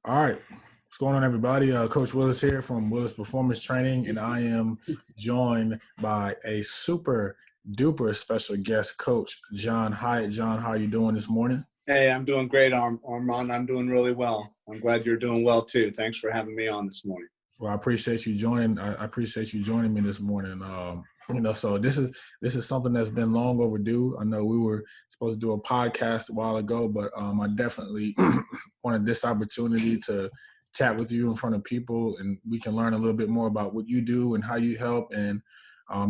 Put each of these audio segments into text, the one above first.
All right. What's going on, everybody? Coach Willis here from Willis Performance Training, and I am joined by a super duper special guest, Coach John Hyatt. John, how are you doing this morning? Hey, I'm doing great, Armand. I'm doing really well. I'm glad you're doing well too. Thanks for having me on this morning. Well, I appreciate you joining. I appreciate you joining me this morning. So this is something that's been long overdue. I know we were supposed to do a podcast a while ago, but I definitely wanted this opportunity to chat with you in front of people, and we can learn a little bit more about what you do and how you help, and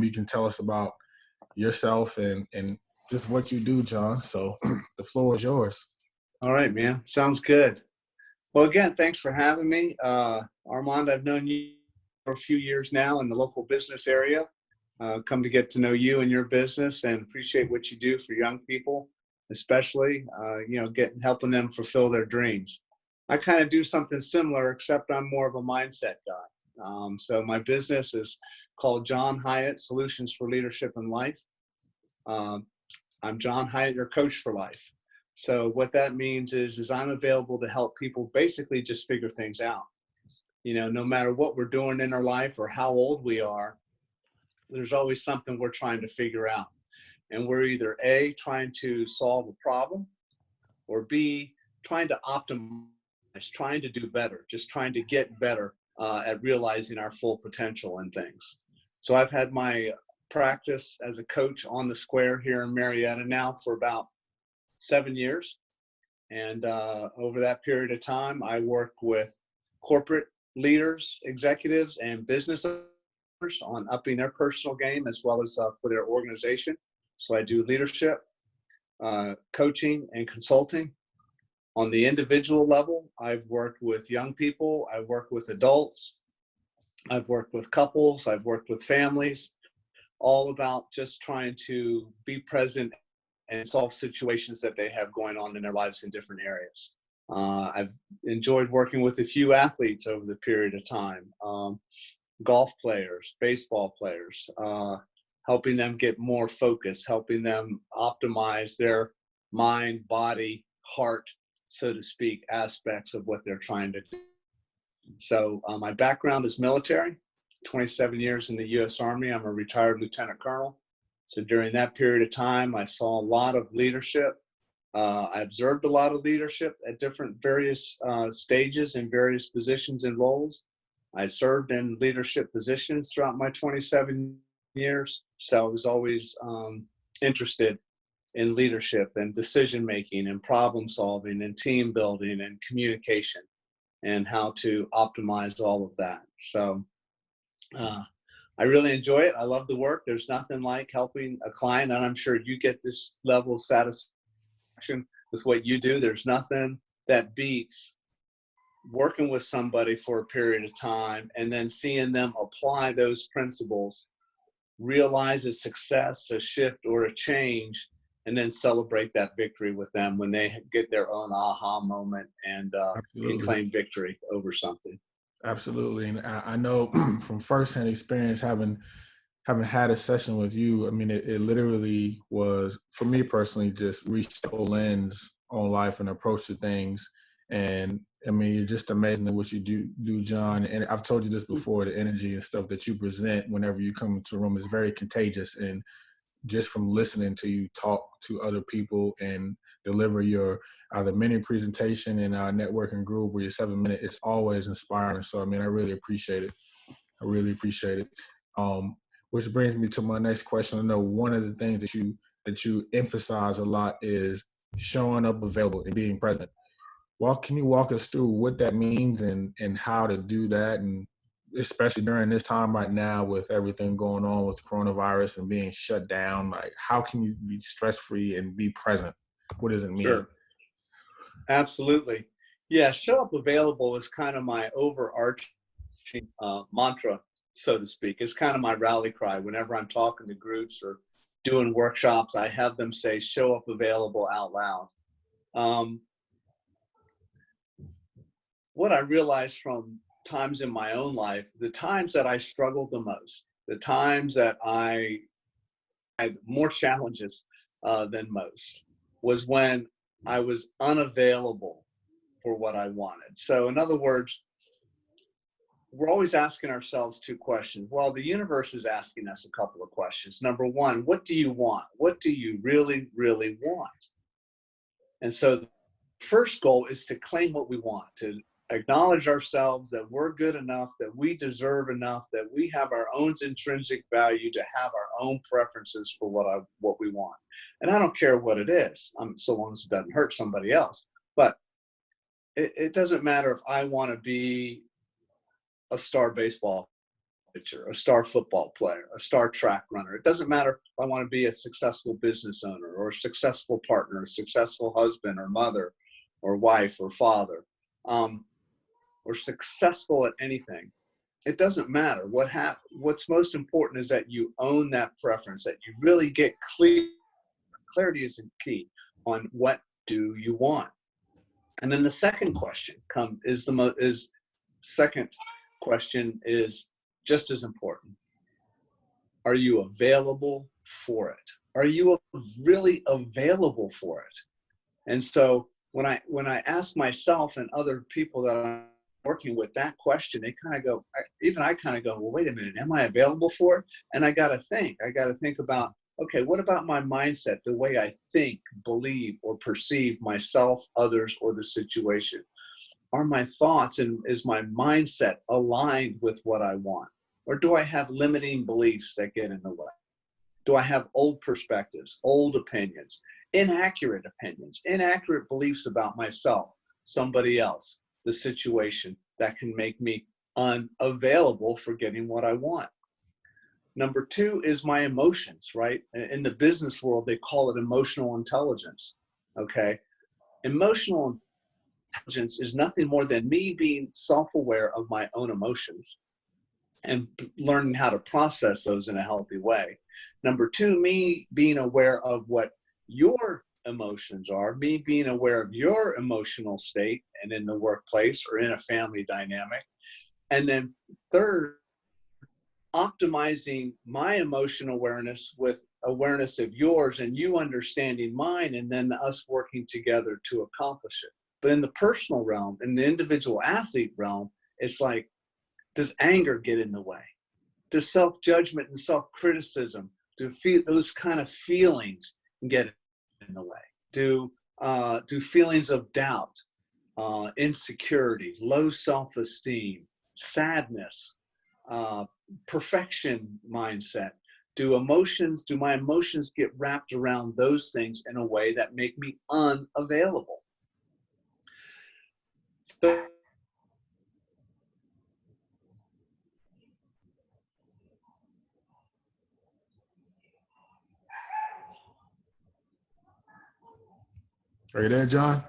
you can tell us about yourself and just what you do, John. So the floor is yours. All right, man. Sounds good. Well, again, thanks for having me. Armand, I've known you for a few years now in the local business area. Come to get to know you and your business and appreciate what you do for young people, especially, helping them fulfill their dreams. I kind of do something similar, except I'm more of a mindset guy. So my business is called John Hyatt Solutions for Leadership and Life. I'm John Hyatt, your coach for life. So what that means is I'm available to help people basically just figure things out. You know, no matter what we're doing in our life or how old we are, there's always something we're trying to figure out. And we're either A, trying to solve a problem, or B, trying to optimize, trying to do better, just trying to get better at realizing our full potential in things. So I've had my practice as a coach on the square here in Marietta now for about 7 years. And over that period of time, I work with corporate leaders, executives, and business owners on upping their personal game as well as for their organization. So I do leadership, coaching, and consulting. On the individual level, I've worked with young people, I've worked with adults, I've worked with couples, I've worked with families, all about just trying to be present and solve situations that they have going on in their lives in different areas. I've enjoyed working with a few athletes over the period of time, golf players, baseball players, helping them get more focus, helping them optimize their mind, body, heart, so to speak, aspects of what they're trying to do. So my background is military, 27 years in the U.S. Army. I'm a retired lieutenant colonel. So during that period of time, I saw a lot of leadership. I observed a lot of leadership at different various stages and various positions and roles. I served in leadership positions throughout my 27 years. So I was always interested in leadership and decision making and problem solving and team building and communication and how to optimize all of that. So I really enjoy it. I love the work. There's nothing like helping a client, and I'm sure you get this level of satisfaction with what you do. There's nothing that beats working with somebody for a period of time and then seeing them apply those principles, realize a success, a shift, or a change, and then celebrate that victory with them when they get their own aha moment and can claim victory over something. Absolutely. And I know from firsthand experience, having had a session with you, I mean, it literally was, for me personally, just reached a lens on life and approach to things. And I mean, you're just amazing at what you do, John. And I've told you this before, the energy and stuff that you present whenever you come into a room is very contagious. And just from listening to you talk to other people and deliver your either mini presentation in our networking group or your 7-minute, it's always inspiring. So, I mean, I really appreciate it. I really appreciate it. Which brings me to my next question. I know one of the things that you emphasize a lot is showing up available and being present. Can you walk us through what that means and how to do that, and especially during this time right now with everything going on with coronavirus and being shut down? Like, how can you be stress-free and be present? What does it mean? Sure. Absolutely. Yeah, show up available is kind of my overarching mantra, so to speak. It's kind of my rally cry. Whenever I'm talking to groups or doing workshops, I have them say, show up available out loud. What I realized from times in my own life, the times that I struggled the most, the times that I had more challenges than most, was when I was unavailable for what I wanted. So in other words, we're always asking ourselves two questions. Well, the universe is asking us a couple of questions. Number one, what do you want? What do you really, really want? And so the first goal is to claim what we want, to acknowledge ourselves that we're good enough, that we deserve enough, that we have our own intrinsic value to have our own preferences for what we want. And I don't care what it is, so long as it doesn't hurt somebody else. But it doesn't matter if I want to be a star baseball pitcher, a star football player, a star track runner. It doesn't matter if I want to be a successful business owner or a successful partner, a successful husband or mother or wife or father, or successful at anything. It doesn't matter. What's most important is that you own that preference, that you really get clear. Clarity is key on what do you want. And then the second question is just as important. Are you available for it? Are you really available for it? And so when I ask myself and other people that I'm working with that question, they kind of go, I kind of go, well, wait a minute, am I available for it? And I got to think about, okay, what about my mindset, the way I think, believe, or perceive myself, others, or the situation? Are my thoughts and is my mindset aligned with what I want? Or do I have limiting beliefs that get in the way? Do I have old perspectives, old opinions, inaccurate beliefs about myself, somebody else, the situation that can make me unavailable for getting what I want? Number two is my emotions, right? In the business world, they call it emotional intelligence, okay? Emotional intelligence is nothing more than me being self-aware of my own emotions and learning how to process those in a healthy way. Number two, me being aware of what your emotions are, me being aware of your emotional state and in the workplace or in a family dynamic. And then third, optimizing my emotional awareness with awareness of yours and you understanding mine, and then us working together to accomplish it. But in the personal realm, in the individual athlete realm, it's like, does anger get in the way? Does self-judgment and self-criticism, do those kind of feelings get in the way? Do feelings of doubt, insecurity, low self-esteem, sadness, perfection mindset, do my emotions get wrapped around those things in a way that make me unavailable? So, Are you there, John?